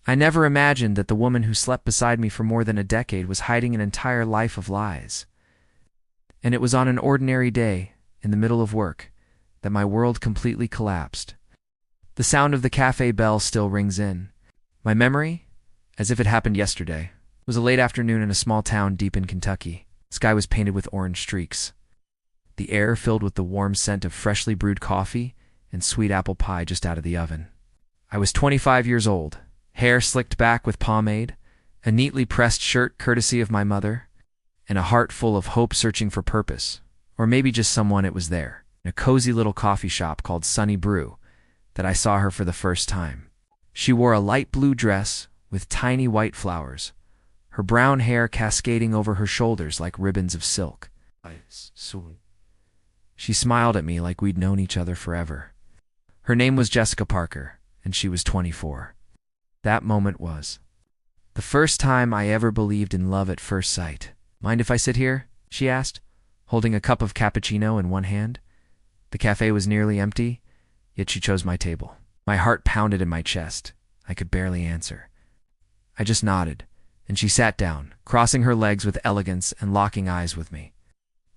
I never imagined that the woman who slept beside me for more than a decade was hiding an entire life of lies. And it was on an ordinary day, in the middle of work, that my world completely collapsed. The sound of the cafe bell still rings in. My memory, as if it happened yesterday, was a late afternoon in a small town deep in Kentucky. The sky was painted with orange streaks. The air filled with the warm scent of freshly brewed coffee and sweet apple pie just out of the oven. I was 25 years old, hair slicked back with pomade, a neatly pressed shirt courtesy of my mother, and a heart full of hope searching for purpose, or maybe just someone it was there, in a cozy little coffee shop called Sunny Brew, that I saw her for the first time. She wore a light blue dress with tiny white flowers, her brown hair cascading over her shoulders like ribbons of silk. She smiled at me like we'd known each other forever. Her name was Jessica Parker, and she was 24. That moment was the first time I ever believed in love at first sight. "Mind if I sit here?" she asked, holding a cup of cappuccino in one hand. The cafe was nearly empty, yet she chose my table. My heart pounded in my chest. I could barely answer. I just nodded, and she sat down, crossing her legs with elegance and locking eyes with me,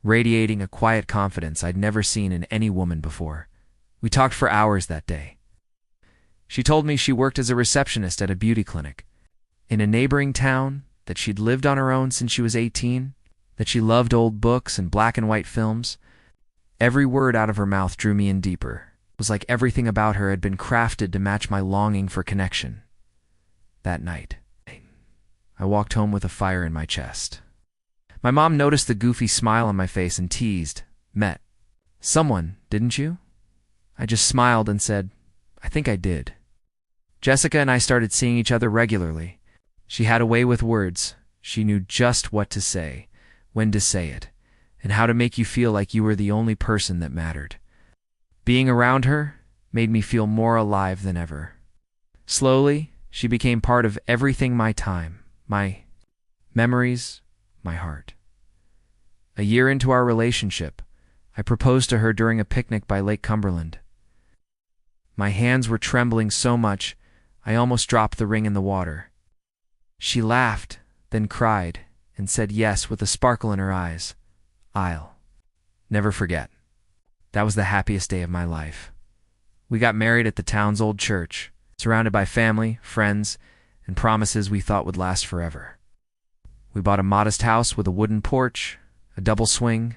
radiating a quiet confidence I'd never seen in any woman before. We talked for hours that day. She told me she worked as a receptionist at a beauty clinic in a neighboring town, that she'd lived on her own since she was 18, that she loved old books and black and white films. Every word out of her mouth drew me in deeper. It was like everything about her had been crafted to match my longing for connection. That night, I walked home with a fire in my chest. My mom noticed the goofy smile on my face and teased, "Met someone, didn't you?" I just smiled and said, "I think I did." Jessica and I started seeing each other regularly. She had a way with words. She knew just what to say, when to say it, and how to make you feel like you were the only person that mattered. Being around her made me feel more alive than ever. Slowly, she became part of everything: my time, my memories, my heart. A year into our relationship, I proposed to her during a picnic by Lake Cumberland. My hands were trembling so much, I almost dropped the ring in the water. She laughed, then cried, and said yes with a sparkle in her eyes. I'll never forget. That was the happiest day of my life. We got married at the town's old church, surrounded by family, friends, and promises we thought would last forever. We bought a modest house with a wooden porch, a double swing,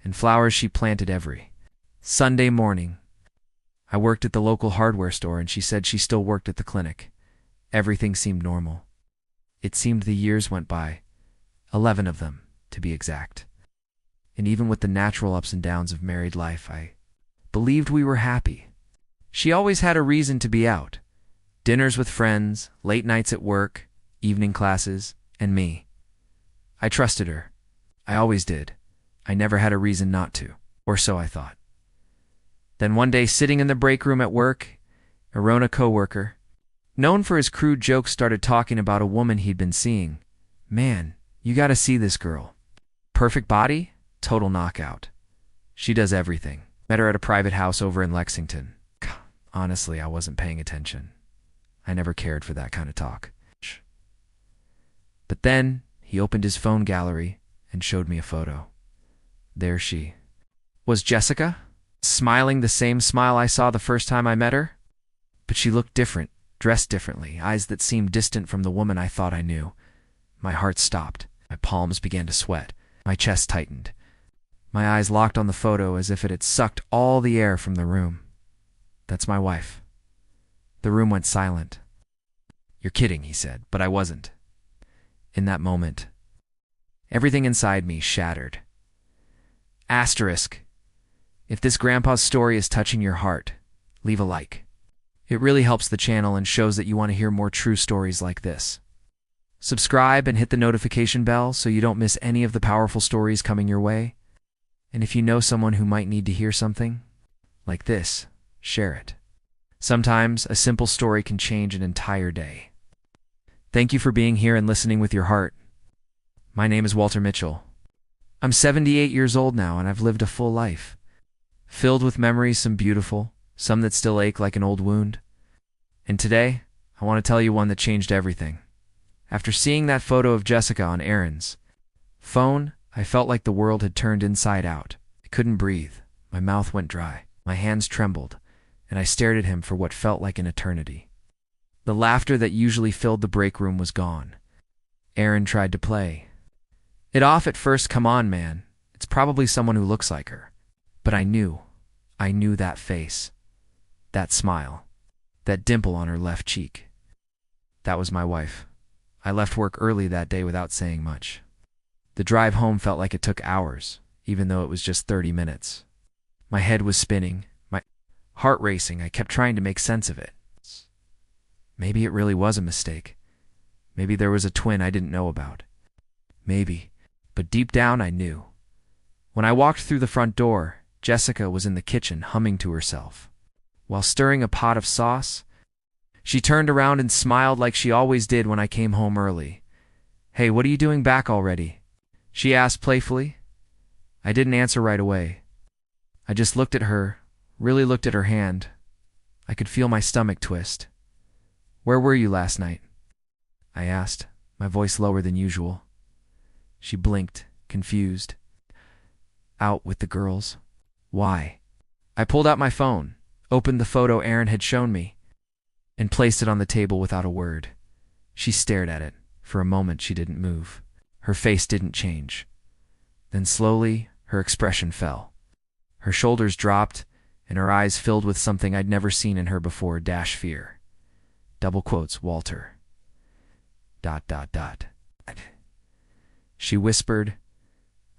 and flowers she planted every Sunday morning. I worked at the local hardware store, and she said she still worked at the clinic. Everything seemed normal. It seemed the years went by, 11 of them, to be exact. And even with the natural ups and downs of married life, I believed we were happy. She always had a reason to be out. Dinners with friends, late nights at work, evening classes, and me. I trusted her. I always did. I never had a reason not to, or so I thought. Then one day, sitting in the break room at work, Aaron, a coworker, known for his crude jokes, started talking about a woman he'd been seeing. "Man, you gotta see this girl. Perfect body, total knockout. She does everything. Met her at a private house over in Lexington." Honestly, I wasn't paying attention. I never cared for that kind of talk. But then he opened his phone gallery and showed me a photo. There she was, Jessica, smiling the same smile I saw the first time I met her. But she looked different, dressed differently, eyes that seemed distant from the woman I thought I knew. My heart stopped. My palms began to sweat. My chest tightened. My eyes locked on the photo as if it had sucked all the air from the room. "That's my wife." The room went silent. "You're kidding," he said, but I wasn't. In that moment, everything inside me shattered. Asterisk. If this grandpa's story is touching your heart, leave a like. It really helps the channel and shows that you want to hear more true stories like this. Subscribe and hit the notification bell so you don't miss any of the powerful stories coming your way. And if you know someone who might need to hear something like this, share it. Sometimes a simple story can change an entire day. Thank you for being here and listening with your heart. My name is Walter Mitchell. I'm 78 years old now, and I've lived a full life, filled with memories, some beautiful, some that still ache like an old wound. And today, I want to tell you one that changed everything. After seeing that photo of Jessica on Aaron's phone, I felt like the world had turned inside out. I couldn't breathe. My mouth went dry. My hands trembled, and I stared at him for what felt like an eternity. The laughter that usually filled the break room was gone. Aaron tried to play it off at first. Come on, man. It's probably someone who looks like her. But I knew that face, that smile, that dimple on her left cheek. That was my wife. I left work early that day without saying much. The drive home felt like it took hours, even though it was just 30 minutes. My head was spinning, my heart racing. I kept trying to make sense of it. Maybe it really was a mistake. Maybe there was a twin I didn't know about. Maybe, but deep down I knew. When I walked through the front door, Jessica was in the kitchen humming to herself. While stirring a pot of sauce, she turned around and smiled like she always did when I came home early. "Hey, what are you doing back already?" she asked playfully. I didn't answer right away. I just looked at her, really looked at her hand. I could feel my stomach twist. "Where were you last night?" I asked, my voice lower than usual. She blinked, confused. "Out with the girls." "Why?" I pulled out my phone, opened the photo Aaron had shown me, and placed it on the table without a word. She stared at it. For a moment she didn't move. Her face didn't change. Then slowly, her expression fell. Her shoulders dropped, and her eyes filled with something I'd never seen in her before, "fear." Double quotes, Walter. ... She whispered,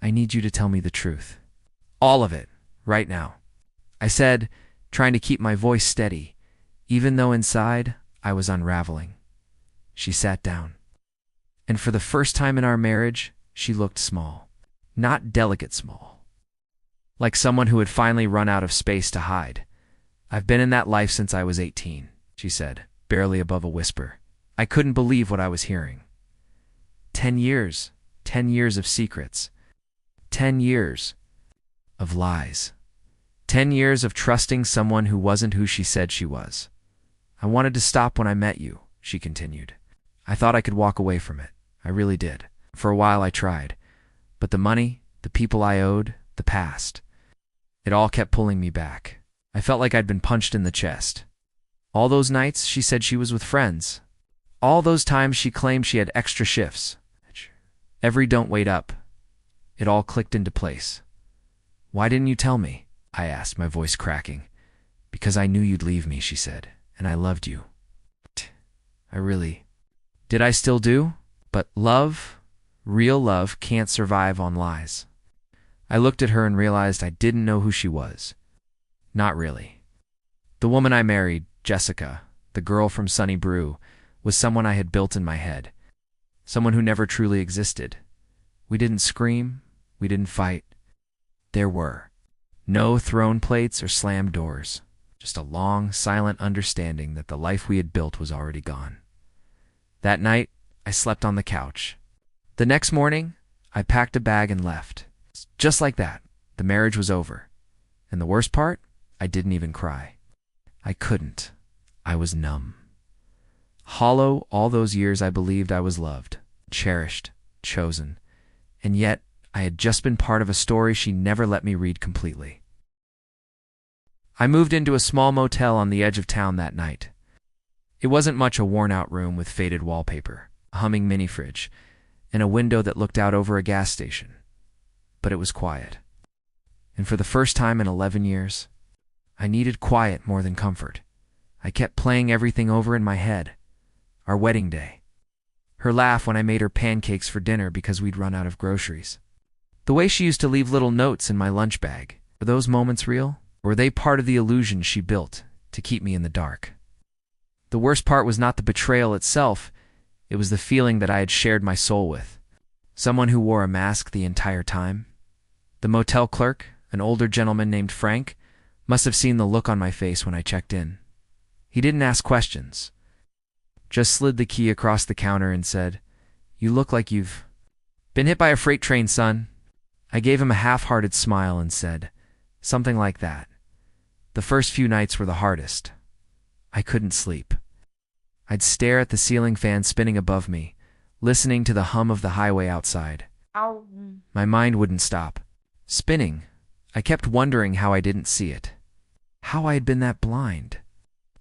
"I need you to tell me the truth. All of it, right now," I said, trying to keep my voice steady, even though inside I was unraveling. She sat down. And for the first time in our marriage, she looked small. Not delicate small. Like someone who had finally run out of space to hide. "I've been in that life since I was 18, she said, barely above a whisper. I couldn't believe what I was hearing. 10 years. 10 years of secrets. 10 years of lies. 10 years of trusting someone who wasn't who she said she was. I wanted to stop when I met you," she continued. "I thought I could walk away from it. I really did. For a while I tried. But the money, the people I owed, the past, it all kept pulling me back. I felt like I'd been punched in the chest. All those nights she said she was with friends. All those times she claimed she had extra shifts. Every don't wait up. It all clicked into place. "Why didn't you tell me?" I asked, my voice cracking. "Because I knew you'd leave me," she said, "and I loved you." I really... Did I still do? But love, real love, can't survive on lies. I looked at her and realized I didn't know who she was. Not really. The woman I married, Jessica, the girl from Sunny Brew, was someone I had built in my head. Someone who never truly existed. We didn't scream. We didn't fight. There were no thrown plates or slammed doors. Just a long, silent understanding that the life we had built was already gone. That night, I slept on the couch. The next morning, I packed a bag and left. Just like that, the marriage was over. And the worst part? I didn't even cry. I couldn't. I was numb. Hollow all those years I believed I was loved, cherished, chosen. And yet, I had just been part of a story she never let me read completely. I moved into a small motel on the edge of town that night. It wasn't much a worn-out room with faded wallpaper, a humming mini-fridge, and a window that looked out over a gas station. But it was quiet. And for the first time in 11 years, I needed quiet more than comfort. I kept playing everything over in my head. Our wedding day. Her laugh when I made her pancakes for dinner because we'd run out of groceries. The way she used to leave little notes in my lunch bag. Were those moments real? Or were they part of the illusion she built to keep me in the dark? The worst part was not the betrayal itself. It was the feeling that I had shared my soul with. Someone who wore a mask the entire time. The motel clerk, an older gentleman named Frank, must have seen the look on my face when I checked in. He didn't ask questions. Just slid the key across the counter and said, "You look like you've been hit by a freight train, son." I gave him a half-hearted smile and said, "Something like that." The first few nights were the hardest. I couldn't sleep. I'd stare at the ceiling fan spinning above me, listening to the hum of the highway outside. Ow. My mind wouldn't stop spinning. I kept wondering how I didn't see it. How I had been that blind.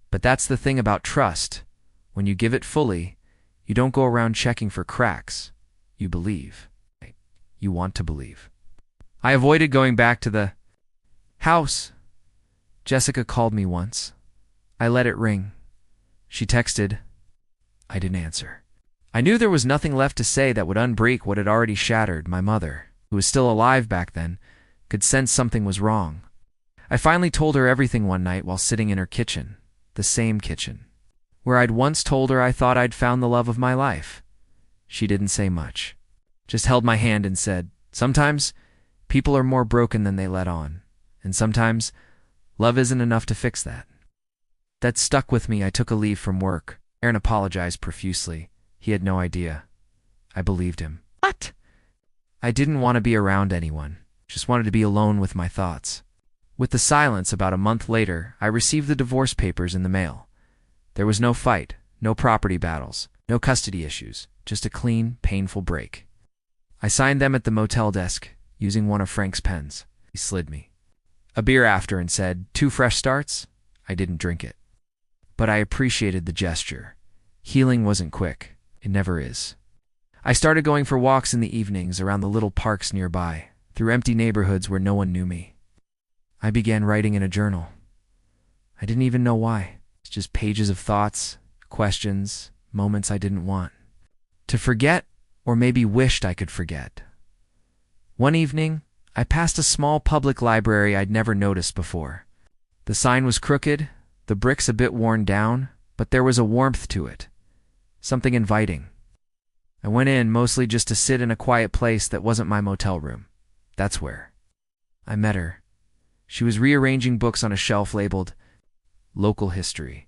But that's the thing about trust. When you give it fully, you don't go around checking for cracks. You believe. You want to believe. I avoided going back to the house. Jessica called me once. I let it ring. She texted. I didn't answer. I knew there was nothing left to say that would unbreak what had already shattered. My mother, who was still alive back then, could sense something was wrong. I finally told her everything one night while sitting in her kitchen, the same kitchen, where I'd once told her I thought I'd found the love of my life. She didn't say much, just held my hand and said, sometimes people are more broken than they let on, and sometimes love isn't enough to fix that. That stuck with me. I took a leave from work. Aaron apologized profusely. He had no idea. I believed him. What? I didn't want to be around anyone, just wanted to be alone with my thoughts. With the silence, about a month later, I received the divorce papers in the mail. There was no fight, no property battles, no custody issues, just a clean, painful break. I signed them at the motel desk, using one of Frank's pens. He slid me a beer after and said, 2 fresh starts? I didn't drink it. But I appreciated the gesture. Healing wasn't quick. It never is. I started going for walks in the evenings around the little parks nearby, through empty neighborhoods where no one knew me. I began writing in a journal. I didn't even know why. It's just pages of thoughts, questions, moments I didn't want to forget, or maybe wished I could forget. One evening, I passed a small public library I'd never noticed before. The sign was crooked, the bricks a bit worn down, but there was a warmth to it, something inviting. I went in mostly just to sit in a quiet place that wasn't my motel room. That's where I met her. She was rearranging books on a shelf labeled Local History.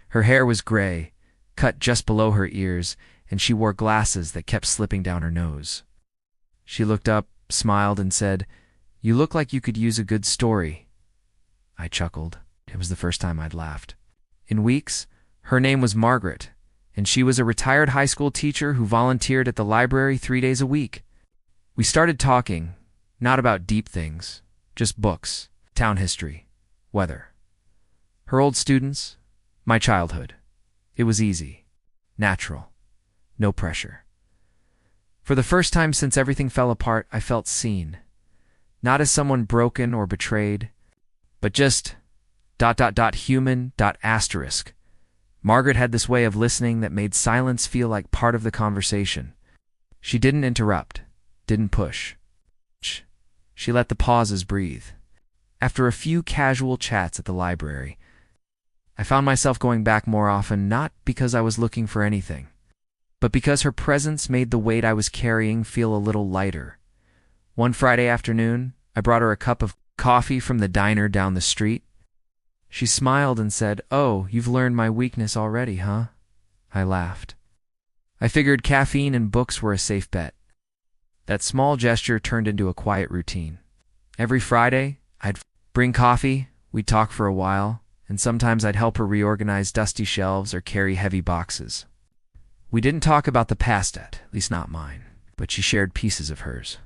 Her hair was gray, cut just below her ears, and she wore glasses that kept slipping down her nose. She looked up, smiled, and said, "You look like you could use a good story." I chuckled. It was the first time I'd laughed. In weeks, her name was Margaret, and she was a retired high school teacher who volunteered at the library 3 days a week. We started talking, not about deep things, just books, town history, weather. Her old students, my childhood. It was easy, natural, no pressure. For the first time since everything fell apart, I felt seen. Not as someone broken or betrayed, but just ... human ... Margaret had this way of listening that made silence feel like part of the conversation. She didn't interrupt, didn't push. She let the pauses breathe. After a few casual chats at the library, I found myself going back more often, not because I was looking for anything, but because her presence made the weight I was carrying feel a little lighter. One Friday afternoon, I brought her a cup of coffee from the diner down the street. She smiled and said, "Oh, you've learned my weakness already, huh?" I laughed. I figured caffeine and books were a safe bet. That small gesture turned into a quiet routine. Every Friday, I'd bring coffee, we'd talk for a while, and sometimes I'd help her reorganize dusty shelves or carry heavy boxes. We didn't talk about the past at least not mine, but she shared pieces of hers.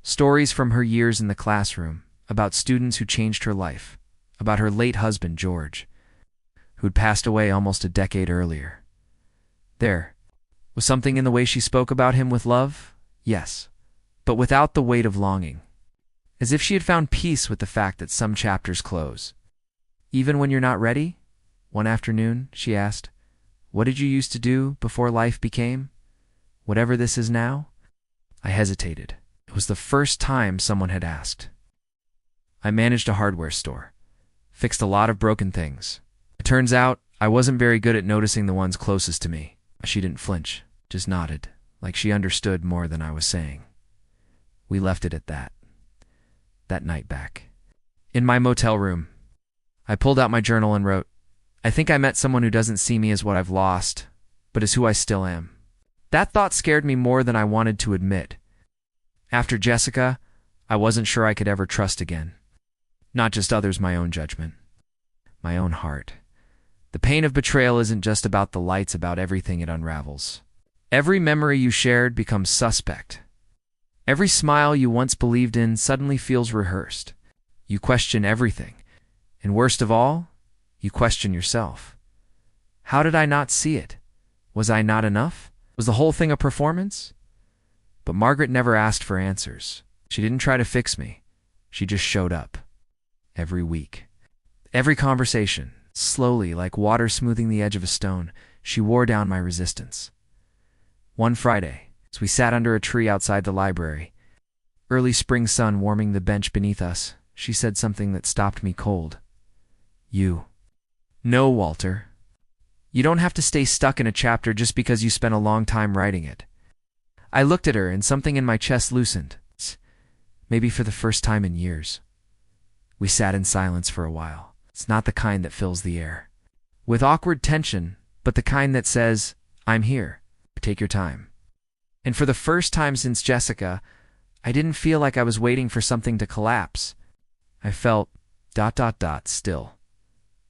Stories from her years in the classroom, about students who changed her life, about her late husband, George, who'd passed away almost a decade earlier. There was something in the way she spoke about him with love, yes, but without the weight of longing. As if she had found peace with the fact that some chapters close. "Even when you're not ready?" One afternoon, she asked, "What did you used to do before life became whatever this is now?" I hesitated. It was the first time someone had asked. I managed a hardware store. Fixed a lot of broken things. It turns out I wasn't very good at noticing the ones closest to me. She didn't flinch, just nodded, like she understood more than I was saying. We left it at that. That night back in my motel room, I pulled out my journal and wrote, "I think I met someone who doesn't see me as what I've lost, but as who I still am." That thought scared me more than I wanted to admit. After Jessica, I wasn't sure I could ever trust again. Not just others, my own judgment, my own heart. The pain of betrayal isn't just about the lights, about everything it unravels. Every memory you shared becomes suspect. Every smile you once believed in suddenly feels rehearsed. You question everything. And worst of all, you question yourself. How did I not see it? Was I not enough? Was the whole thing a performance? But Margaret never asked for answers. She didn't try to fix me. She just showed up. Every week. Every conversation, slowly, like water smoothing the edge of a stone, she wore down my resistance. One Friday, as we sat under a tree outside the library, early spring sun warming the bench beneath us, she said something that stopped me cold. No, Walter. You don't have to stay stuck in a chapter just because you spent a long time writing it. I looked at her and something in my chest loosened, maybe for the first time in years. We sat in silence for a while. It's not the kind that fills the air with awkward tension, but the kind that says, I'm here. Take your time. And for the first time since Jessica, I didn't feel like I was waiting for something to collapse. I felt ... still.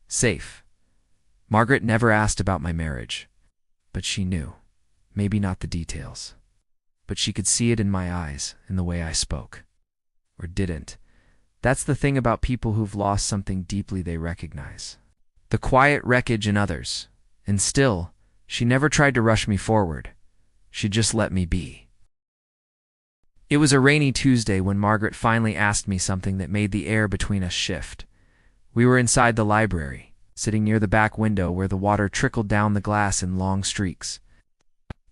Safe. Margaret never asked about my marriage, but she knew. Maybe not the details, but she could see it in my eyes, in the way I spoke. Or didn't. That's the thing about people who've lost something deeply they recognize. The quiet wreckage in others. And still, she never tried to rush me forward. She just let me be. It was a rainy Tuesday when Margaret finally asked me something that made the air between us shift. We were inside the library, sitting near the back window where the water trickled down the glass in long streaks.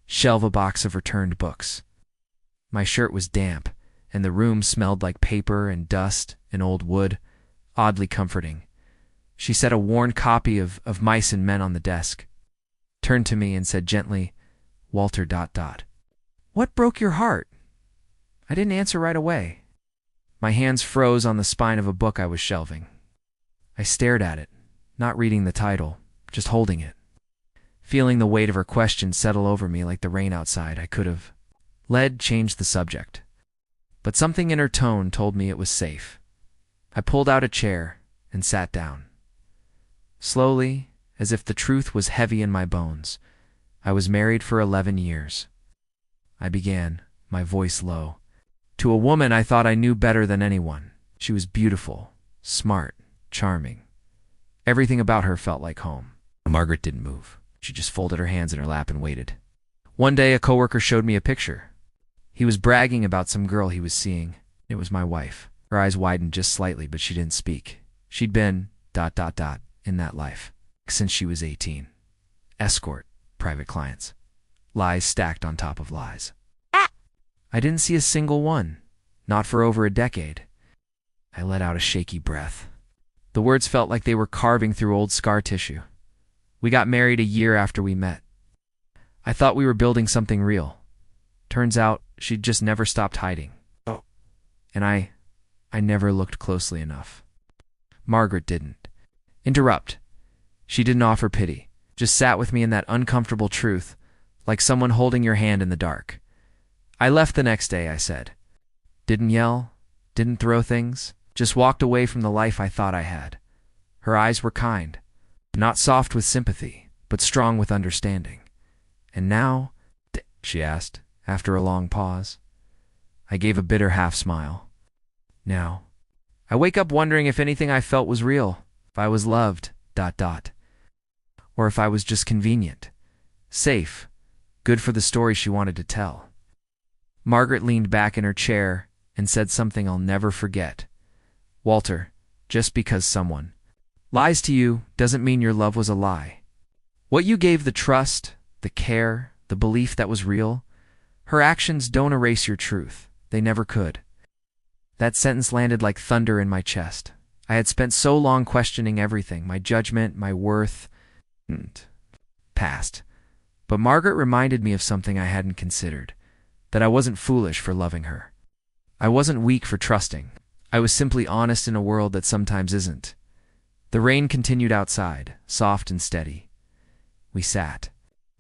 Shelve a box of returned books. My shirt was damp, and the room smelled like paper and dust and old wood, oddly comforting. She set a worn copy of Mice and Men on the desk, turned to me and said gently, Walter ... What broke your heart? I didn't answer right away. My hands froze on the spine of a book I was shelving. I stared at it, not reading the title, just holding it. Feeling the weight of her question settle over me like the rain outside, I could have changed the subject. But something in her tone told me it was safe. I pulled out a chair and sat down. Slowly, as if the truth was heavy in my bones, I was married for 11 years. I began, my voice low, to a woman I thought I knew better than anyone. She was beautiful, smart, charming. Everything about her felt like home. Margaret didn't move. She just folded her hands in her lap and waited. One day, a coworker showed me a picture. He was bragging about some girl he was seeing. It was my wife. Her eyes widened just slightly, but she didn't speak. She'd been ... in that life since she was 18. Escort, private clients. Lies stacked on top of lies. I didn't see a single one, not for over a decade. I let out a shaky breath. The words felt like they were carving through old scar tissue. We got married a year after we met. I thought we were building something real. Turns out, she'd just never stopped hiding. And I never looked closely enough. Margaret didn't interrupt. She didn't offer pity, just sat with me in that uncomfortable truth, like someone holding your hand in the dark. I left the next day, I said. Didn't yell, didn't throw things, just walked away from the life I thought I had. Her eyes were kind, not soft with sympathy, but strong with understanding. And now, she asked, after a long pause. I gave a bitter half-smile. Now, I wake up wondering if anything I felt was real, if I was loved, ... or if I was just convenient, safe, good for the story she wanted to tell. Margaret leaned back in her chair and said something I'll never forget. Walter, just because someone lies to you doesn't mean your love was a lie. What you gave the trust, the care, the belief that was real, her actions don't erase your truth. They never could. That sentence landed like thunder in my chest. I had spent so long questioning everything, my judgment, my worth, and past. But Margaret reminded me of something I hadn't considered, that I wasn't foolish for loving her. I wasn't weak for trusting. I was simply honest in a world that sometimes isn't. The rain continued outside, soft and steady. We sat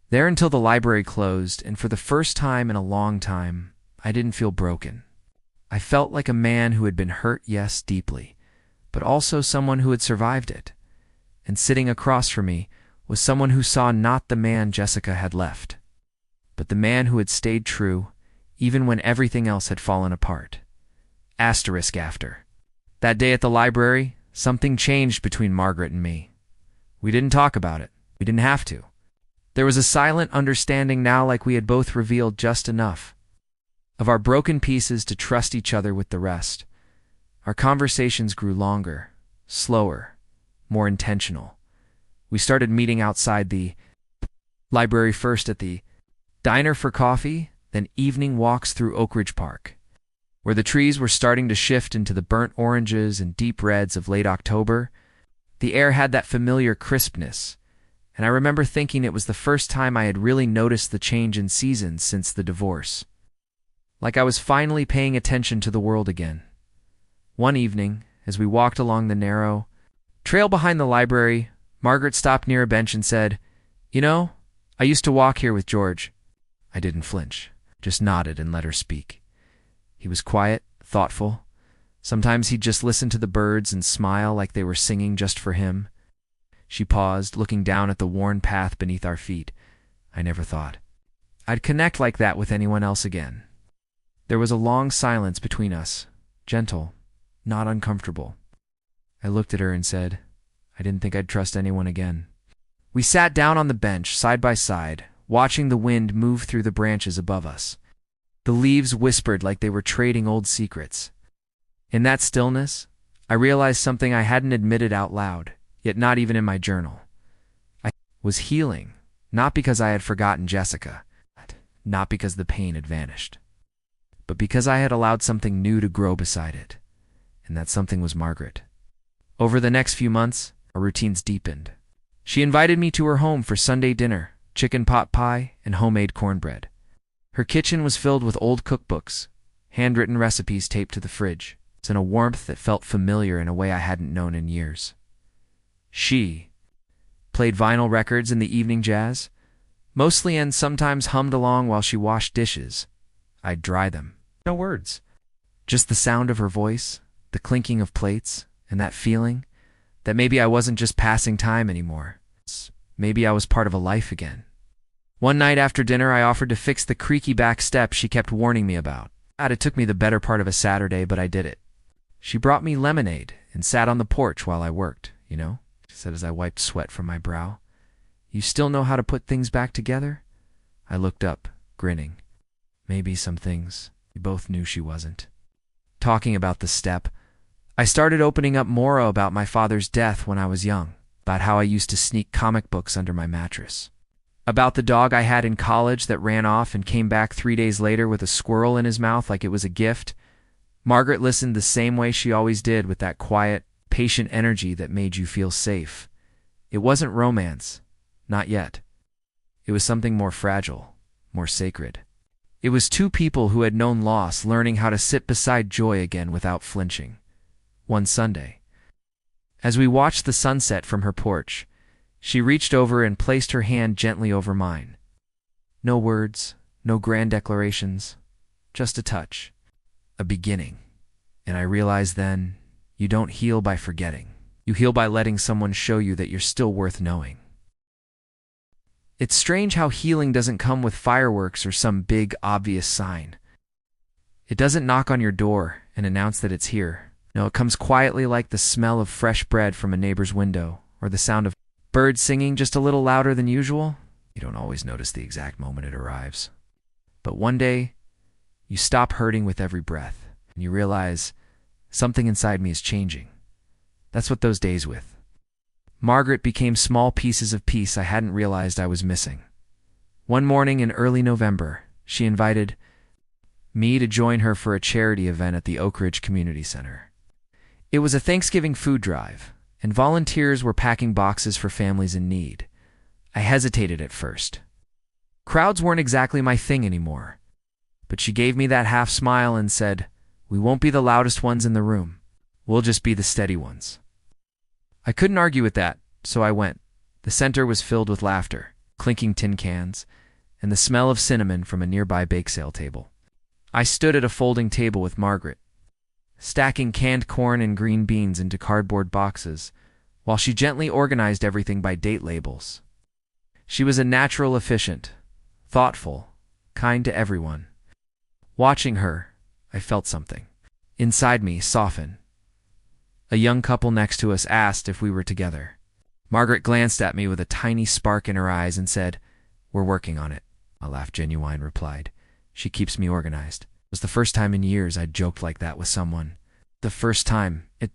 there until the library closed, and for the first time in a long time, I didn't feel broken. I felt like a man who had been hurt, yes, deeply, but also someone who had survived it. And sitting across from me was someone who saw not the man Jessica had left, but the man who had stayed true even when everything else had fallen apart. Asterisk after. That day at the library, something changed between Margaret and me. We didn't talk about it. We didn't have to. There was a silent understanding now, like we had both revealed just enough of our broken pieces to trust each other with the rest. Our conversations grew longer, slower, more intentional. We started meeting outside the library, first at the diner for coffee, then evening walks through Oak Ridge Park, where the trees were starting to shift into the burnt oranges and deep reds of late October. The air had that familiar crispness, and I remember thinking it was the first time I had really noticed the change in seasons since the divorce. Like I was finally paying attention to the world again. One evening, as we walked along the narrow trail behind the library, Margaret stopped near a bench and said, "You know, I used to walk here with George." I didn't flinch, just nodded and let her speak. He was quiet, thoughtful. Sometimes he'd just listen to the birds and smile like they were singing just for him. She paused, looking down at the worn path beneath our feet. I never thought I'd connect like that with anyone else again. There was a long silence between us, gentle, not uncomfortable. I looked at her and said, "I didn't think I'd trust anyone again." We sat down on the bench, side by side, watching the wind move through the branches above us. The leaves whispered like they were trading old secrets. In that stillness, I realized something I hadn't admitted out loud, yet not even in my journal. I was healing, not because I had forgotten Jessica, not because the pain had vanished, but because I had allowed something new to grow beside it, and that something was Margaret. Over the next few months, our routines deepened. She invited me to her home for Sunday dinner, chicken pot pie, and homemade cornbread. Her kitchen was filled with old cookbooks, handwritten recipes taped to the fridge, and a warmth that felt familiar in a way I hadn't known in years. She played vinyl records in the evening jazz, mostly, and sometimes hummed along while she washed dishes. I'd dry them. No words. Just the sound of her voice, the clinking of plates, and that feeling that maybe I wasn't just passing time anymore. Maybe I was part of a life again. One night after dinner, I offered to fix the creaky back steps she kept warning me about. It took me the better part of a Saturday, but I did it. She brought me lemonade and sat on the porch while I worked, you know, she said as I wiped sweat from my brow. "You still know how to put things back together?" I looked up, grinning. Maybe some things we both knew she wasn't. Talking about the step, I started opening up more about my father's death when I was young, about how I used to sneak comic books under my mattress, about the dog I had in college that ran off and came back 3 days later with a squirrel in his mouth like it was a gift. Margaret listened the same way she always did, with that quiet, patient energy that made you feel safe. It wasn't romance, not yet. It was something more fragile, more sacred. It was two people who had known loss learning how to sit beside joy again without flinching. One Sunday, as we watched the sunset from her porch, she reached over and placed her hand gently over mine. No words, no grand declarations, just a touch, a beginning. And I realized then, you don't heal by forgetting. You heal by letting someone show you that you're still worth knowing. It's strange how healing doesn't come with fireworks or some big, obvious sign. It doesn't knock on your door and announce that it's here. No, it comes quietly, like the smell of fresh bread from a neighbor's window, or the sound of birds singing just a little louder than usual. You don't always notice the exact moment it arrives. But one day, you stop hurting with every breath, and you realize something inside me is changing. That's what those days with Margaret became, small pieces of peace I hadn't realized I was missing. One morning in early November, she invited me to join her for a charity event at the Oak Ridge Community Center. It was a Thanksgiving food drive, and volunteers were packing boxes for families in need. I hesitated at first. Crowds weren't exactly my thing anymore. But she gave me that half smile and said, "We won't be the loudest ones in the room. We'll just be the steady ones." I couldn't argue with that, so I went. The center was filled with laughter, clinking tin cans, and the smell of cinnamon from a nearby bake sale table. I stood at a folding table with Margaret, stacking canned corn and green beans into cardboard boxes, while she gently organized everything by date labels. She was a natural efficient, thoughtful, kind to everyone. Watching her, I felt something inside me soften. A young couple next to us asked if we were together. Margaret glanced at me with a tiny spark in her eyes and said, "We're working on it." A laugh genuine replied. "She keeps me organized." It was the first time in years I'd joked like that with someone. The first time. It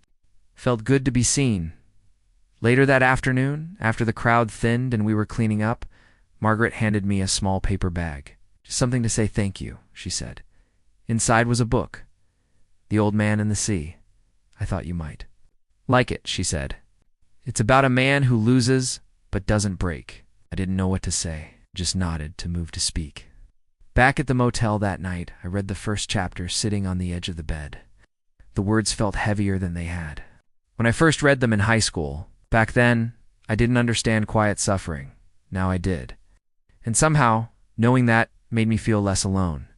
felt good to be seen. Later that afternoon, after the crowd thinned and we were cleaning up, Margaret handed me a small paper bag. "Just something to say thank you," she said. Inside was a book, The Old Man and the Sea. "I thought you might like it," she said. "It's about a man who loses but doesn't break." I didn't know what to say, just nodded to move to speak. Back at the motel that night, I read the first chapter sitting on the edge of the bed. The words felt heavier than they had when I first read them in high school. Back then, I didn't understand quiet suffering. Now I did. And somehow, knowing that made me feel less alone.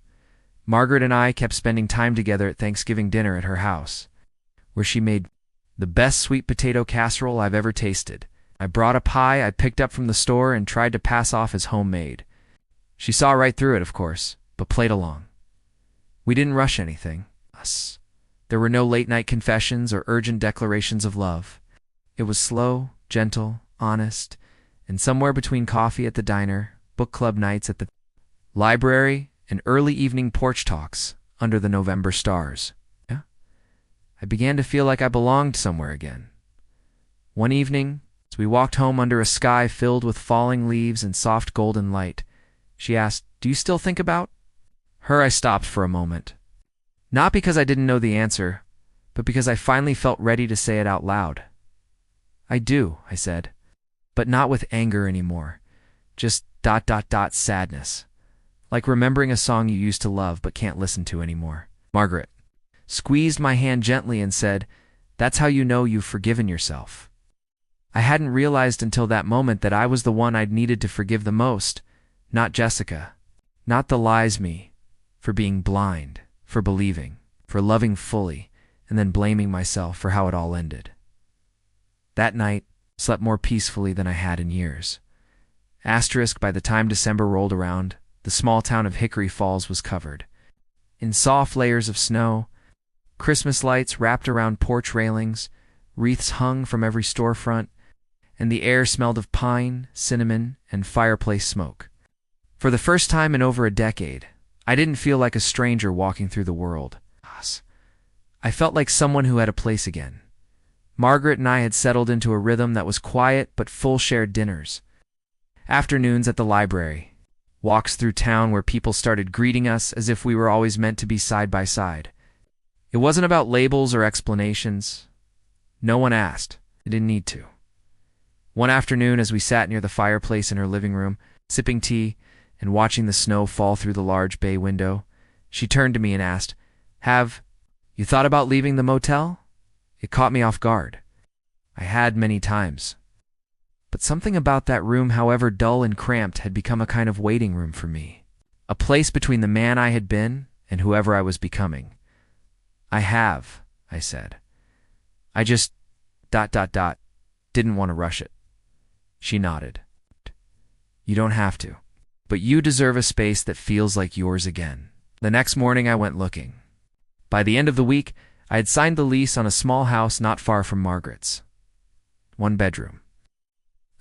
Margaret and I kept spending time together at Thanksgiving dinner at her house, where she made the best sweet potato casserole I've ever tasted. I brought a pie I picked up from the store and tried to pass off as homemade. She saw right through it, of course, but played along. We didn't rush anything. Us. There were no late-night confessions or urgent declarations of love. It was slow, gentle, honest, and somewhere between coffee at the diner, book club nights at the library, and early evening porch talks under the November stars. I began to feel like I belonged somewhere again. One evening, as we walked home under a sky filled with falling leaves and soft golden light, she asked, "Do you still think about her?" I stopped for a moment. Not because I didn't know the answer, but because I finally felt ready to say it out loud. "I do," I said, "but not with anger anymore. Just ... sadness. Like remembering a song you used to love but can't listen to anymore." Margaret squeezed my hand gently and said, "That's how you know you've forgiven yourself." I hadn't realized until that moment that I was the one I'd needed to forgive the most, not Jessica, not the lies me, for being blind, for believing, for loving fully, and then blaming myself for how it all ended. That night, I slept more peacefully than I had in years. Asterisk, by the time December rolled around, the small town of Hickory Falls was covered in soft layers of snow. Christmas lights wrapped around porch railings, wreaths hung from every storefront, and the air smelled of pine, cinnamon, and fireplace smoke. For the first time in over a decade, I didn't feel like a stranger walking through the world. I felt like someone who had a place again. Margaret and I had settled into a rhythm that was quiet but full shared dinners, afternoons at the library, walks through town where people started greeting us as if we were always meant to be side by side. It wasn't about labels or explanations. No one asked. It didn't need to. One afternoon, as we sat near the fireplace in her living room, sipping tea and watching the snow fall through the large bay window, she turned to me and asked, "Have you thought about leaving the motel?" It caught me off guard. I had many times. But something about that room, however dull and cramped, had become a kind of waiting room for me. A place between the man I had been and whoever I was becoming. "I have," I said. "I just ... didn't want to rush it." She nodded. "You don't have to. But you deserve a space that feels like yours again." The next morning I went looking. By the end of the week, I had signed the lease on a small house not far from Margaret's. 1 bedroom.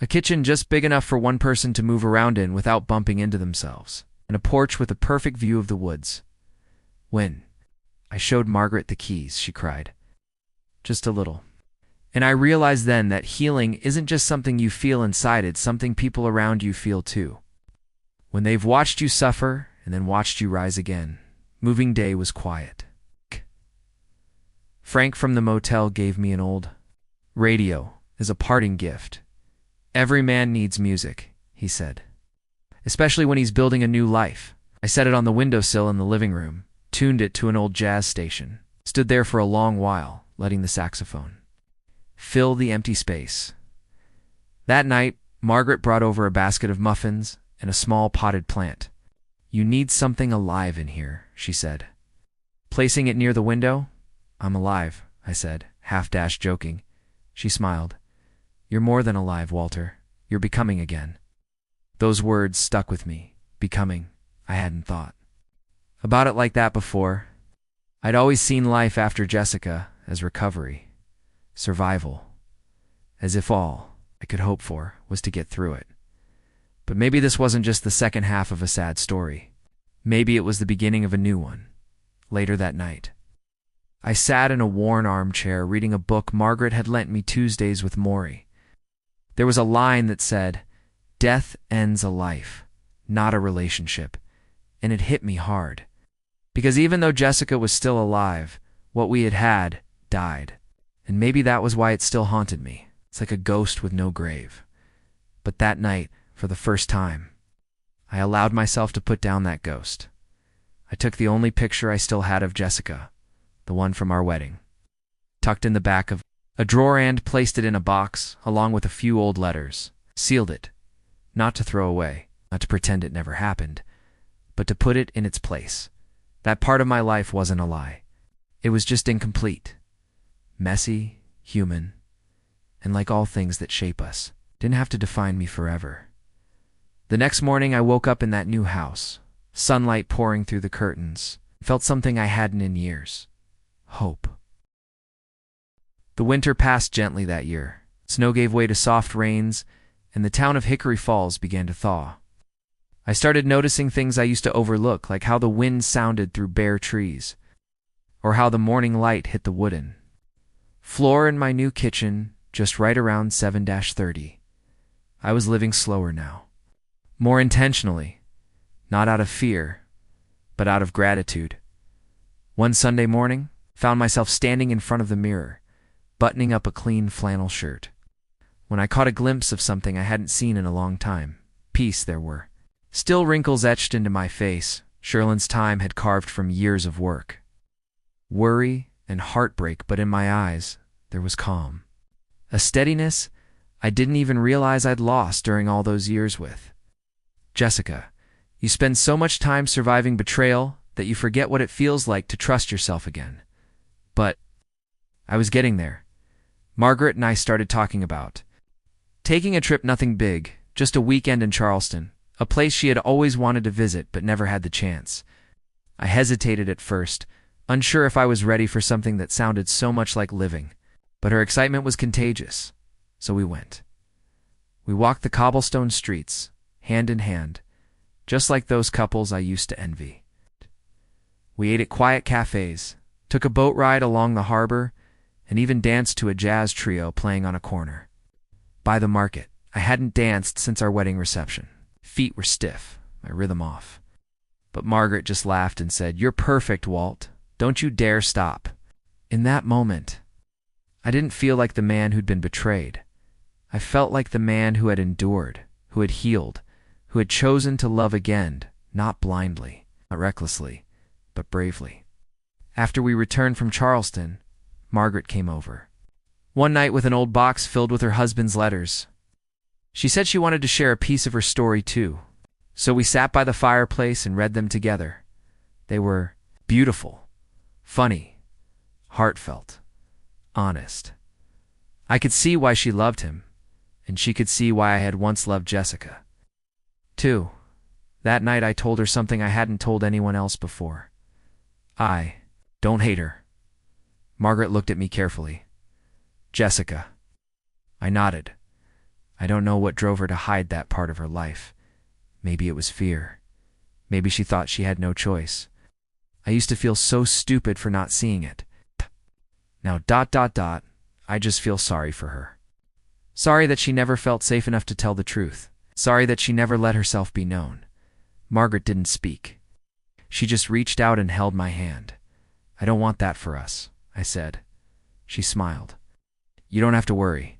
A kitchen just big enough for one person to move around in without bumping into themselves, and a porch with a perfect view of the woods. When I showed Margaret the keys, she cried, "Just a little." And I realized then that healing isn't just something you feel inside, it's something people around you feel too. When they've watched you suffer and then watched you rise again. Moving day was quiet. Frank from the motel gave me an old radio as a parting gift. "Every man needs music," he said, "especially when he's building a new life." I set it on the windowsill in the living room, tuned it to an old jazz station, stood there for a long while, letting the saxophone fill the empty space. That night, Margaret brought over a basket of muffins and a small potted plant. "You need something alive in here," she said. Placing it near the window, "I'm alive," I said, joking. She smiled. "You're more than alive, Walter. You're becoming again." Those words stuck with me, becoming, I hadn't thought about it like that before. I'd always seen life after Jessica as recovery, survival, as if all I could hope for was to get through it. But maybe this wasn't just the second half of a sad story. Maybe it was the beginning of a new one. Later that night, I sat in a worn armchair reading a book Margaret had lent me Tuesdays with Maury. There was a line that said, "Death ends a life, not a relationship," and it hit me hard. Because even though Jessica was still alive, what we had had died. And maybe that was why it still haunted me. It's like a ghost with no grave. But that night, for the first time, I allowed myself to put down that ghost. I took the only picture I still had of Jessica, the one from our wedding, tucked in the back of a drawer and placed it in a box along with a few old letters, sealed it, not to throw away, not to pretend it never happened, but to put it in its place. That part of my life wasn't a lie. It was just incomplete, messy, human, and like all things that shape us, didn't have to define me forever. The next morning I woke up in that new house, sunlight pouring through the curtains, felt something I hadn't in years. Hope. The winter passed gently that year. Snow gave way to soft rains, and the town of Hickory Falls began to thaw. I started noticing things I used to overlook, like how the wind sounded through bare trees, or how the morning light hit the wooden floor in my new kitchen just right around 7-30. I was living slower now, more intentionally, not out of fear, but out of gratitude. One Sunday morning, found myself standing in front of the mirror, buttoning up a clean flannel shirt, when I caught a glimpse of something I hadn't seen in a long time. Peace there were. Still wrinkles etched into my face, Sherlin's time had carved from years of work. Worry and heartbreak, but in my eyes, there was calm. A steadiness I didn't even realize I'd lost during all those years with Jessica. You spend so much time surviving betrayal that you forget what it feels like to trust yourself again. But I was getting there. Margaret and I started talking about taking a trip, nothing big, just a weekend in Charleston, a place she had always wanted to visit but never had the chance. I hesitated at first, unsure if I was ready for something that sounded so much like living, but her excitement was contagious, so we went. We walked the cobblestone streets, hand in hand, just like those couples I used to envy. We ate at quiet cafes, took a boat ride along the harbor, and even danced to a jazz trio playing on a corner. By the market, I hadn't danced since our wedding reception. Feet were stiff, my rhythm off. But Margaret just laughed and said, "You're perfect, Walt. Don't you dare stop." In that moment, I didn't feel like the man who'd been betrayed. I felt like the man who had endured, who had healed, who had chosen to love again, not blindly, not recklessly, but bravely. After we returned from Charleston, Margaret came over. One night with an old box filled with her husband's letters. She said she wanted to share a piece of her story too, so we sat by the fireplace and read them together. They were beautiful, funny, heartfelt, honest. I could see why she loved him, and she could see why I had once loved Jessica. Too, that night I told her something I hadn't told anyone else before. I don't hate her. Margaret looked at me carefully. Jessica. I nodded. I don't know what drove her to hide that part of her life. Maybe it was fear. Maybe she thought she had no choice. I used to feel so stupid for not seeing it. Now ... I just feel sorry for her. Sorry that she never felt safe enough to tell the truth. Sorry that she never let herself be known. Margaret didn't speak. She just reached out and held my hand. I don't want that for us, I said. She smiled. You don't have to worry.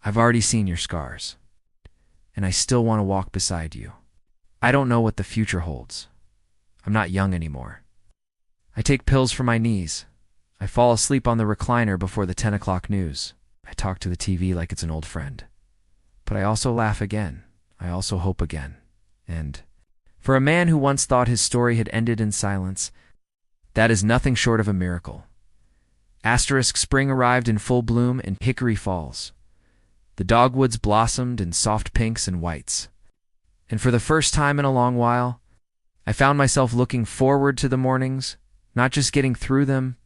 I've already seen your scars. And I still want to walk beside you. I don't know what the future holds. I'm not young anymore. I take pills for my knees. I fall asleep on the recliner before the 10 o'clock news. I talk to the TV like it's an old friend. But I also laugh again. I also hope again. And for a man who once thought his story had ended in silence, that is nothing short of a miracle. Spring arrived in full bloom in Hickory Falls. The dogwoods blossomed in soft pinks and whites. And for the first time in a long while, I found myself looking forward to the mornings, not just getting through them.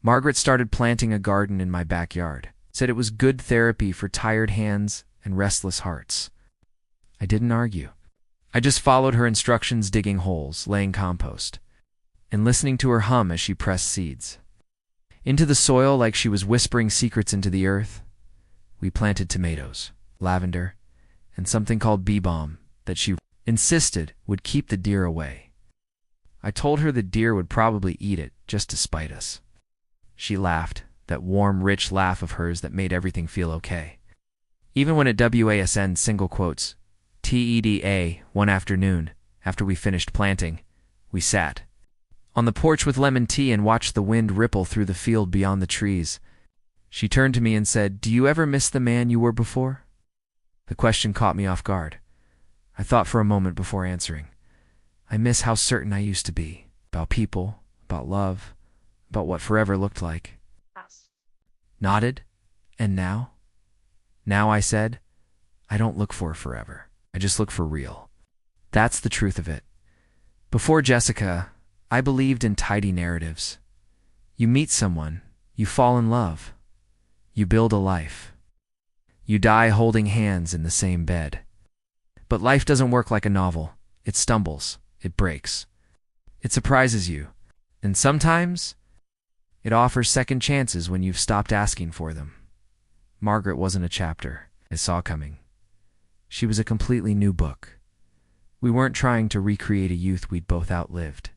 Margaret started planting a garden in my backyard, said it was good therapy for tired hands and restless hearts. I didn't argue. I just followed her instructions, digging holes, laying compost, and listening to her hum as she pressed seeds into the soil like she was whispering secrets into the earth. We planted tomatoes, lavender, and something called bee balm that she insisted would keep the deer away. I told her the deer would probably eat it just to spite us. She laughed, that warm, rich laugh of hers that made everything feel okay. Even when at WASN single quotes, TEDA, one afternoon, after we finished planting, we sat on the porch with lemon tea and watched the wind ripple through the field beyond the trees. She turned to me and said, "Do you ever miss the man you were before?" The question caught me off guard. I thought for a moment before answering. I miss how certain I used to be, about people, about love, about what forever looked like. Yes. Nodded. And now? Now, I said, I don't look for forever. I just look for real. That's the truth of it. Before Jessica, I believed in tidy narratives. You meet someone, you fall in love, you build a life. You die holding hands in the same bed. But life doesn't work like a novel. It stumbles, it breaks, it surprises you, and sometimes it offers second chances when you've stopped asking for them. Margaret wasn't a chapter I saw coming. She was a completely new book. We weren't trying to recreate a youth we'd both outlived.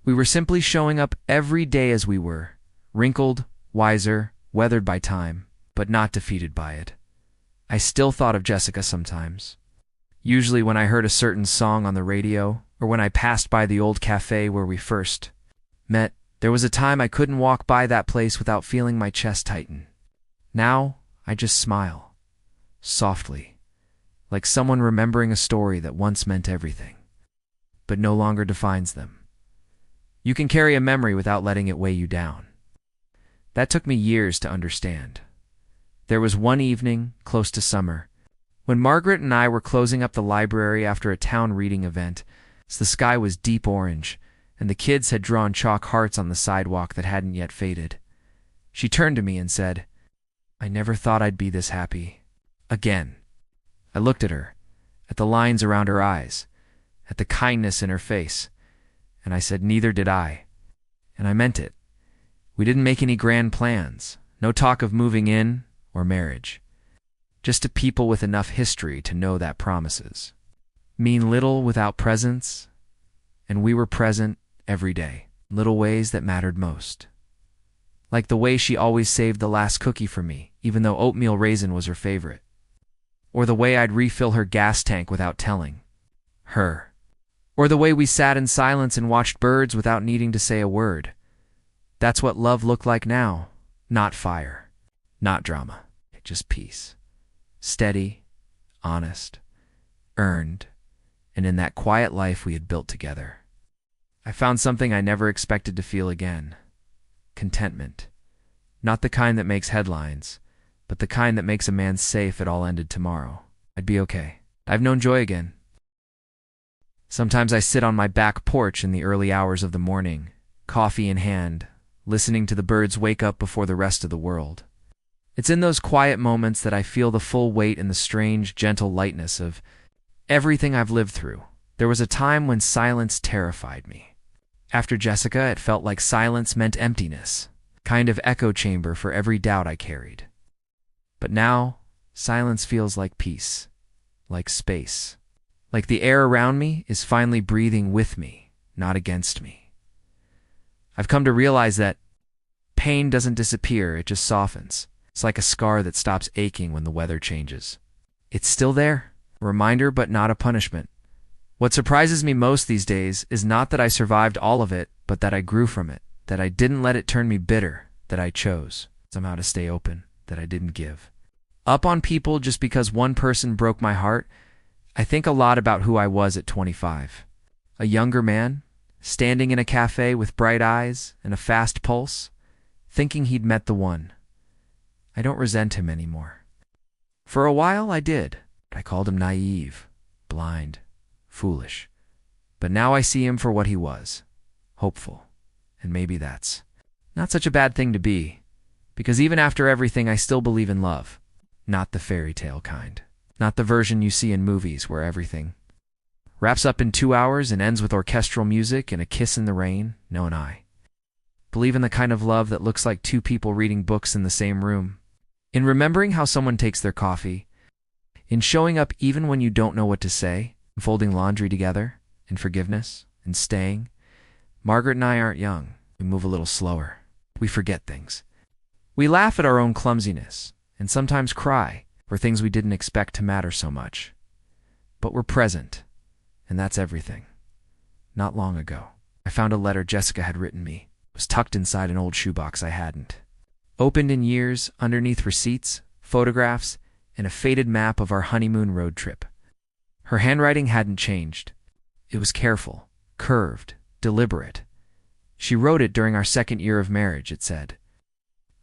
We were simply showing up every day as we were, wrinkled, wiser, weathered by time, but not defeated by it. I still thought of Jessica sometimes. Usually when I heard a certain song on the radio, or when I passed by the old cafe where we first met, there was a time I couldn't walk by that place without feeling my chest tighten. Now, I just smile, softly, like someone remembering a story that once meant everything, but no longer defines them. You can carry a memory without letting it weigh you down. That took me years to understand. There was one evening, close to summer, when Margaret and I were closing up the library after a town reading event. The sky was deep orange, and the kids had drawn chalk hearts on the sidewalk that hadn't yet faded. She turned to me and said, "I never thought I'd be this happy again." I looked at her, at the lines around her eyes, at the kindness in her face, and I said, "Neither did I." And I meant it. We didn't make any grand plans, no talk of moving in or marriage. Just a people with enough history to know that promises mean little without presence, and we were present every day, little ways that mattered most. Like the way she always saved the last cookie for me, even though oatmeal raisin was her favorite. Or the way I'd refill her gas tank without telling her. Or the way we sat in silence and watched birds without needing to say a word. That's what love looked like now. Not fire, not drama, just peace. Steady, honest, earned, and in that quiet life we had built together. I found something I never expected to feel again. Contentment. Not the kind that makes headlines, but the kind that makes a man safe it all ended tomorrow. I'd be okay. I've known joy again. Sometimes I sit on my back porch in the early hours of the morning, coffee in hand, listening to the birds wake up before the rest of the world. It's in those quiet moments that I feel the full weight and the strange, gentle lightness of everything I've lived through. There was a time when silence terrified me. After Jessica, it felt like silence meant emptiness, kind of echo chamber for every doubt I carried. But now, silence feels like peace, like space, like the air around me is finally breathing with me, not against me. I've come to realize that pain doesn't disappear, it just softens. It's like a scar that stops aching when the weather changes. It's still there, a reminder but not a punishment. What surprises me most these days is not that I survived all of it, but that I grew from it, that I didn't let it turn me bitter, that I chose somehow to stay open, that I didn't give up on people just because one person broke my heart. I think a lot about who I was at 25. A younger man, standing in a cafe with bright eyes and a fast pulse, thinking he'd met the one. I don't resent him anymore. For a while I did. I called him naive, blind, foolish. But now I see him for what he was, hopeful. And maybe that's not such a bad thing to be, because even after everything, I still believe in love. Not the fairy tale kind. Not the version you see in movies where everything wraps up in 2 hours and ends with orchestral music and a kiss in the rain. No, and I believe in the kind of love that looks like two people reading books in the same room, in remembering how someone takes their coffee, in showing up even when you don't know what to say, folding laundry together, in forgiveness, and staying. Margaret and I aren't young. We move a little slower. We forget things. We laugh at our own clumsiness, and sometimes cry for things we didn't expect to matter so much. But we're present, and that's everything. Not long ago, I found a letter Jessica had written me. It was tucked inside an old shoebox I hadn't opened in years, underneath receipts, photographs, and a faded map of our honeymoon road trip. Her handwriting hadn't changed. It was careful, curved, deliberate. She wrote it during our 2nd year of marriage. It said,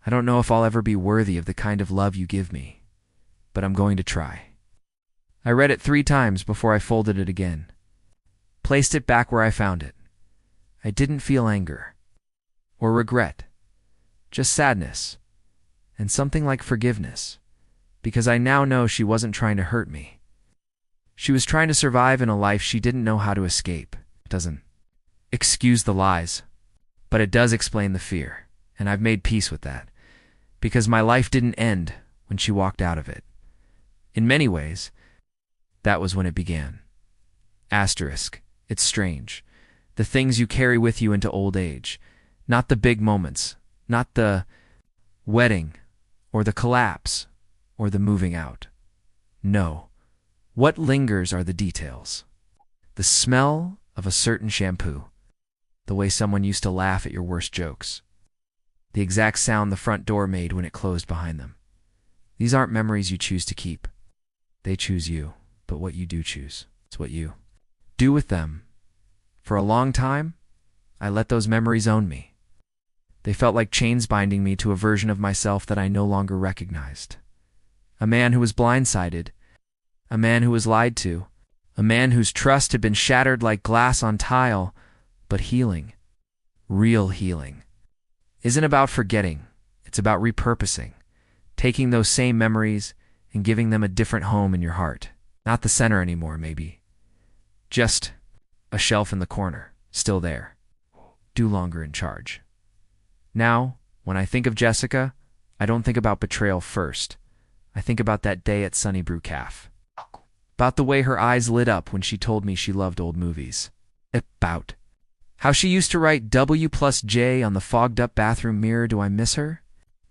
"I don't know if I'll ever be worthy of the kind of love you give me, but I'm going to try." I read it 3 times before I folded it again, placed it back where I found it. I didn't feel anger or regret, just sadness and something like forgiveness, because I now know she wasn't trying to hurt me. She was trying to survive in a life she didn't know how to escape. It doesn't excuse the lies, but it does explain the fear, and I've made peace with that, because my life didn't end when she walked out of it. In many ways, that was when it began. Asterisk, it's strange. The things you carry with you into old age, not the big moments, not the wedding, or the collapse, or the moving out. No. What lingers are the details. The smell of a certain shampoo, the way someone used to laugh at your worst jokes, the exact sound the front door made when it closed behind them. These aren't memories you choose to keep. They choose you, but what you do choose, it's what you do with them. For a long time, I let those memories own me. They felt like chains binding me to a version of myself that I no longer recognized. A man who was blindsided, a man who was lied to, a man whose trust had been shattered like glass on tile. But healing, real healing, isn't about forgetting. It's about repurposing, taking those same memories and giving them a different home in your heart. Not the center anymore, maybe. Just a shelf in the corner, still there, no longer in charge. Now, when I think of Jessica, I don't think about betrayal first. I think about that day at Sunnybrew Caf. About the way her eyes lit up when she told me she loved old movies. About how she used to write W+J on the fogged-up bathroom mirror. Do I miss her?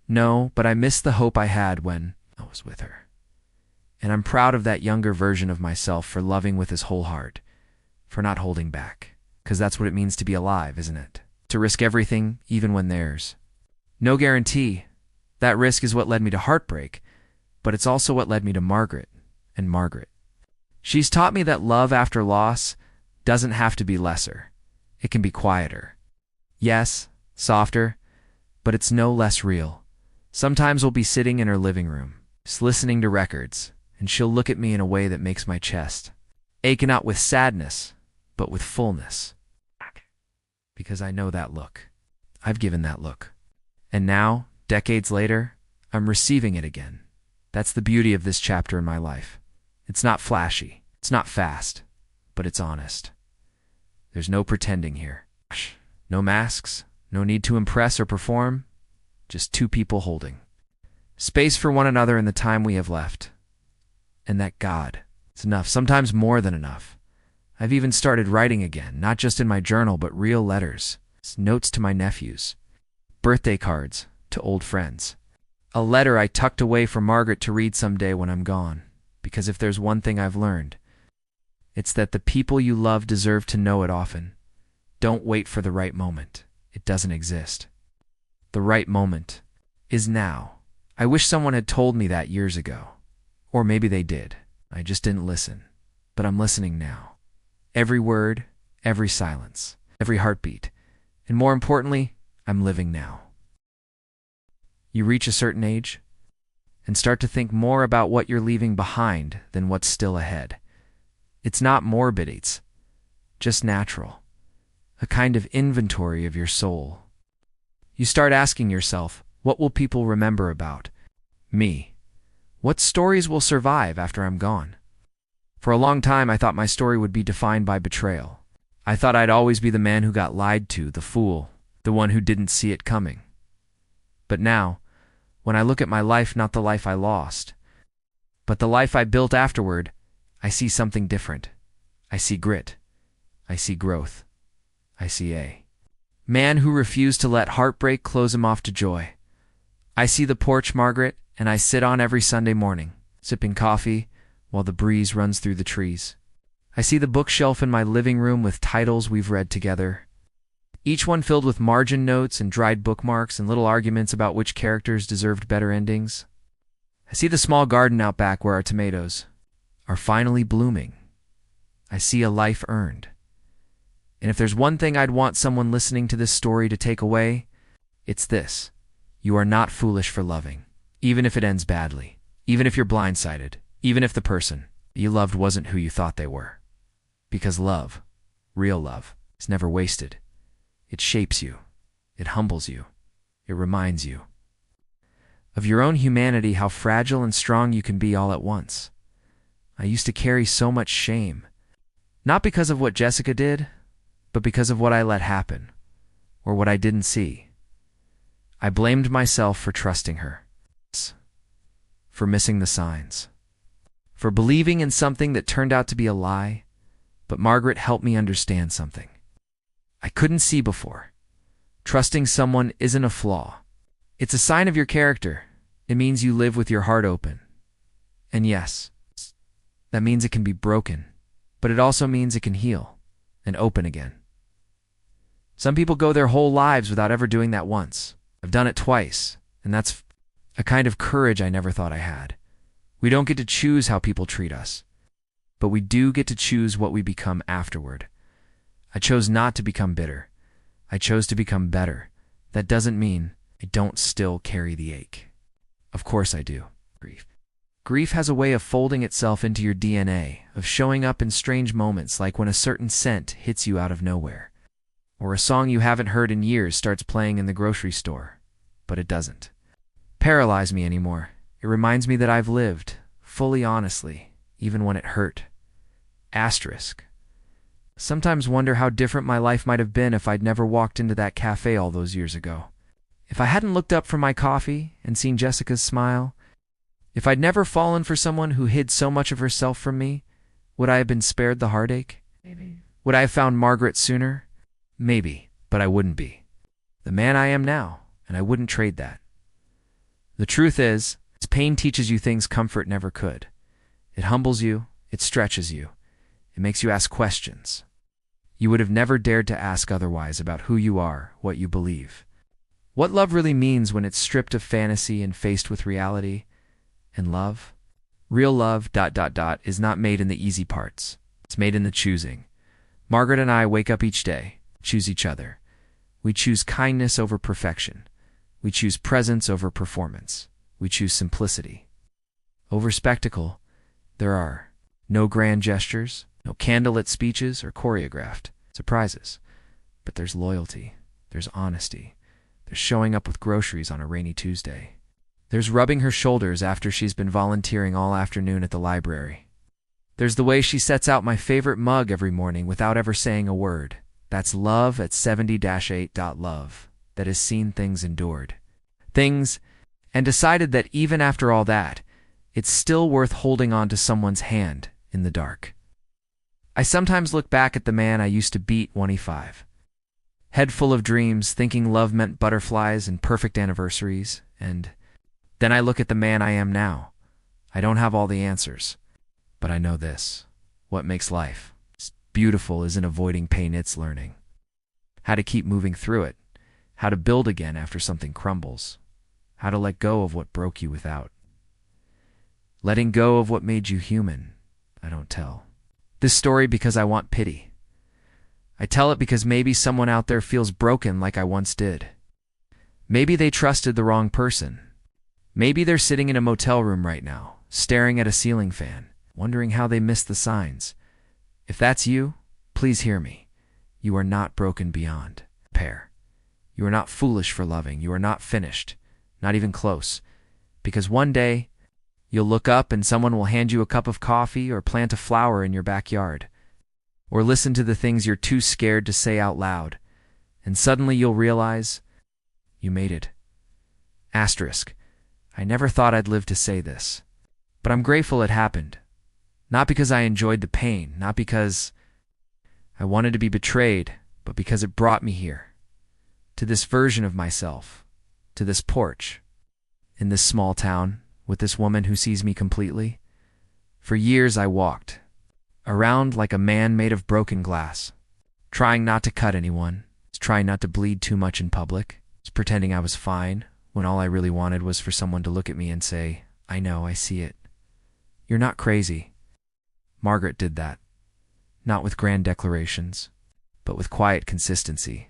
No, but I miss the hope I had when I was with her. And I'm proud of that younger version of myself for loving with his whole heart, for not holding back. Because that's what it means to be alive, isn't it? To risk everything, even when there's no guarantee. That risk is what led me to heartbreak, but it's also what led me to Margaret. And Margaret, she's taught me that love after loss doesn't have to be lesser. It can be quieter. Yes, softer, but it's no less real. Sometimes we'll be sitting in her living room, just listening to records, and she'll look at me in a way that makes my chest ache, not with sadness, but with fullness. Because I know that look. I've given that look. And now, decades later, I'm receiving it again. That's the beauty of this chapter in my life. It's not flashy. It's not fast. But it's honest. There's no pretending here. No masks. No need to impress or perform. Just two people holding space for one another in the time we have left. And that God, it's enough. Sometimes more than enough. I've even started writing again, not just in my journal, but real letters, notes to my nephews, birthday cards to old friends. A letter I tucked away for Margaret to read someday when I'm gone, because if there's one thing I've learned, it's that the people you love deserve to know it often. Don't wait for the right moment. It doesn't exist. The right moment is now. I wish someone had told me that years ago. Or maybe they did. I just didn't listen. But I'm listening now. Every word, every silence, every heartbeat. And more importantly, I'm living now. You reach a certain age and start to think more about what you're leaving behind than what's still ahead. It's not morbid, it's just natural. A kind of inventory of your soul. You start asking yourself, what will people remember about me? What stories will survive after I'm gone? For a long time, I thought my story would be defined by betrayal. I thought I'd always be the man who got lied to, the fool, the one who didn't see it coming. But now, when I look at my life, not the life I lost, but the life I built afterward, I see something different. I see grit. I see growth. I see a man who refused to let heartbreak close him off to joy. I see the porch, Margaret, and I sit on every Sunday morning, sipping coffee while the breeze runs through the trees. I see the bookshelf in my living room with titles we've read together, each one filled with margin notes and dried bookmarks and little arguments about which characters deserved better endings. I see the small garden out back where our tomatoes are finally blooming. I see a life earned. And if there's one thing I'd want someone listening to this story to take away, it's this. You are not foolish for loving, even if it ends badly, even if you're blindsided, even if the person you loved wasn't who you thought they were. Because love, real love, is never wasted. It shapes you. It humbles you. It reminds you of your own humanity, how fragile and strong you can be all at once. I used to carry so much shame, not because of what Jessica did, but because of what I let happen, or what I didn't see. I blamed myself for trusting her, for missing the signs, for believing in something that turned out to be a lie. But Margaret helped me understand something I couldn't see before. Trusting someone isn't a flaw. It's a sign of your character. It means you live with your heart open. And yes, that means it can be broken, but it also means it can heal and open again. Some people go their whole lives without ever doing that once. I've done it twice, and that's a kind of courage I never thought I had. We don't get to choose how people treat us, but we do get to choose what we become afterward. I chose not to become bitter. I chose to become better. That doesn't mean I don't still carry the ache. Of course I do. Grief has a way of folding itself into your DNA, of showing up in strange moments, like when a certain scent hits you out of nowhere, or a song you haven't heard in years starts playing in the grocery store. But it doesn't paralyze me anymore. It reminds me that I've lived, fully honestly, even when it hurt. Asterisk. Sometimes wonder how different my life might have been if I'd never walked into that cafe all those years ago. If I hadn't looked up from my coffee and seen Jessica's smile, if I'd never fallen for someone who hid so much of herself from me, would I have been spared the heartache? Maybe. Would I have found Margaret sooner? Maybe, but I wouldn't be the man I am now, and I wouldn't trade that. The truth is, pain teaches you things comfort never could. It humbles you, it stretches you, it makes you ask questions you would have never dared to ask otherwise about who you are, what you believe, what love really means when it's stripped of fantasy and faced with reality. And love, real love, is not made in the easy parts. It's made in the choosing. Margaret and I wake up each day, choose each other. We choose kindness over perfection. We choose presence over performance. We choose simplicity over spectacle. There are no grand gestures, no candlelit speeches or choreographed surprises. But there's loyalty, there's honesty, there's showing up with groceries on a rainy Tuesday. There's rubbing her shoulders after she's been volunteering all afternoon at the library. There's the way she sets out my favorite mug every morning without ever saying a word. That's love at 70-8.love, that has seen things endured. Things, and decided that even after all that, it's still worth holding on to someone's hand in the dark. I sometimes look back at the man I used to beat 25. Head full of dreams, thinking love meant butterflies and perfect anniversaries, and then I look at the man I am now. I don't have all the answers, but I know this. What makes life beautiful isn't avoiding pain, it's learning how to keep moving through it, how to build again after something crumbles, how to let go of what broke you without letting go of what made you human. I don't tell this story because I want pity. I tell it because maybe someone out there feels broken like I once did. Maybe they trusted the wrong person. Maybe they're sitting in a motel room right now, staring at a ceiling fan, wondering how they missed the signs. If that's you, please hear me. You are not broken beyond repair. You are not foolish for loving. You are not finished, not even close. Because one day, you'll look up and someone will hand you a cup of coffee or plant a flower in your backyard. Or listen to the things you're too scared to say out loud. And suddenly you'll realize you made it. Asterisk. I never thought I'd live to say this. But I'm grateful it happened. Not because I enjoyed the pain, not because I wanted to be betrayed, but because it brought me here. To this version of myself. To this porch. In this small town, with this woman who sees me completely. For years I walked around like a man made of broken glass, trying not to cut anyone, trying not to bleed too much in public, pretending I was fine, when all I really wanted was for someone to look at me and say, I know, I see it. You're not crazy. Margaret did that. Not with grand declarations, but with quiet consistency,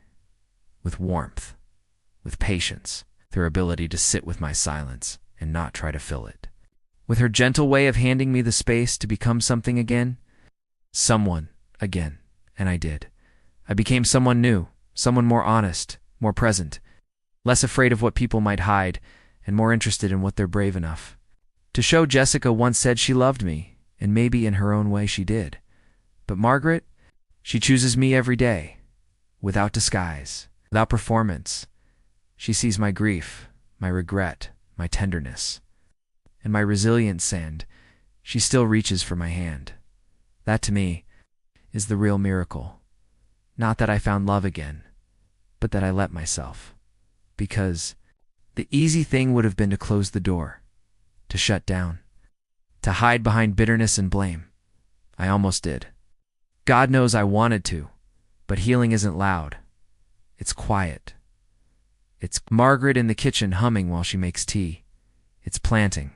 with warmth, with patience, with her ability to sit with my silence and not try to fill it. With her gentle way of handing me the space to become something again, someone again, and I did. I became someone new, someone more honest, more present, less afraid of what people might hide, and more interested in what they're brave enough to show. Jessica once said she loved me, and maybe in her own way she did. But Margaret, she chooses me every day, without disguise, without performance. She sees my grief, my regret, my tenderness, and my resilience, and she still reaches for my hand. That, to me, is the real miracle. Not that I found love again, but that I let myself. Because the easy thing would have been to close the door, to shut down, to hide behind bitterness and blame. I almost did. God knows I wanted to, but healing isn't loud. It's quiet. It's Margaret in the kitchen humming while she makes tea. It's planting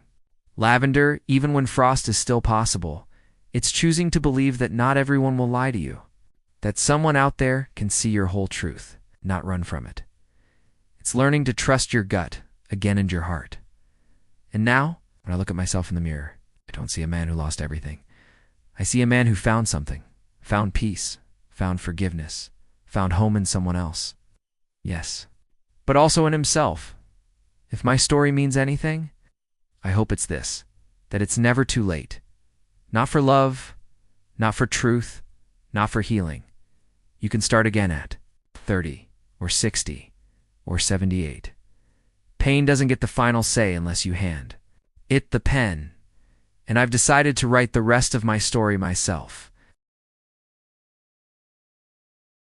lavender even when frost is still possible. It's choosing to believe that not everyone will lie to you, that someone out there can see your whole truth, not run from it. It's learning to trust your gut again and your heart. And now, when I look at myself in the mirror, I don't see a man who lost everything. I see a man who found something, found peace, found forgiveness, found home in someone else. Yes, but also in himself. If my story means anything, I hope it's this, that it's never too late. Not for love, not for truth, not for healing. You can start again at 30 or 60 or 78. Pain doesn't get the final say unless you hand it the pen. And I've decided to write the rest of my story myself.